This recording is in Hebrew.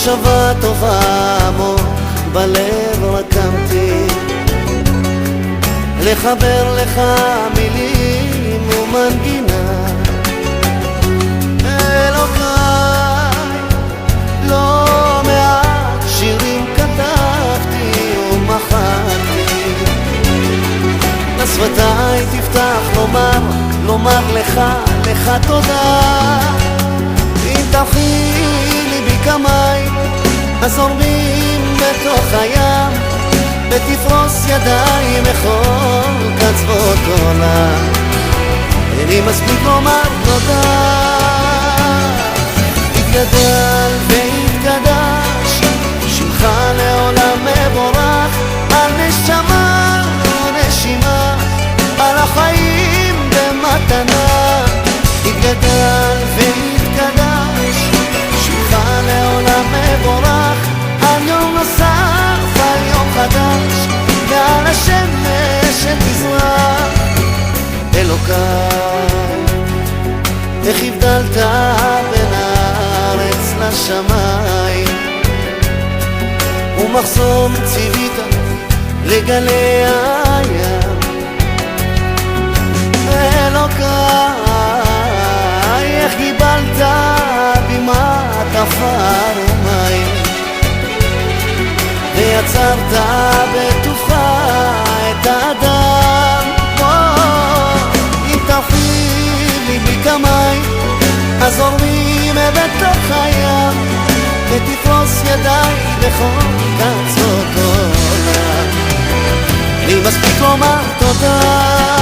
מחשבה טובה עמוק בלב רקמתי, לחבר לך מילים ומנגינה. אלוקיי, לא מעט שירים כתבתי ומחקתי, לשפתיי תפתח לומר לך תודה. אם תאכילי בי כמים הזורמים בתוך הים, ותפרוס ידיים מכל קצוות עולם, איני מספיק לומר תודה. התגדל והתקדש שמך לעולם מבורך, על נשמה ונשימה, על החיים במתנה. התגדל והתקדש שמך לעולם מבורך, על יום נוסף, על יום חדש, ועל השמש שתזרח. אלוקיי, איך הבדלת בין הארץ לשמיים, ומחסום ציווית לגלי הים. אלוקיי, איך קיבלת בימת עפר ומים, ויצרת בטובך את האדם. אם תאכילי בי כמים הזורמים בתוך הים, ותפרוס ידיי בכל קצוות עולם, לי מספיק לומר תודה.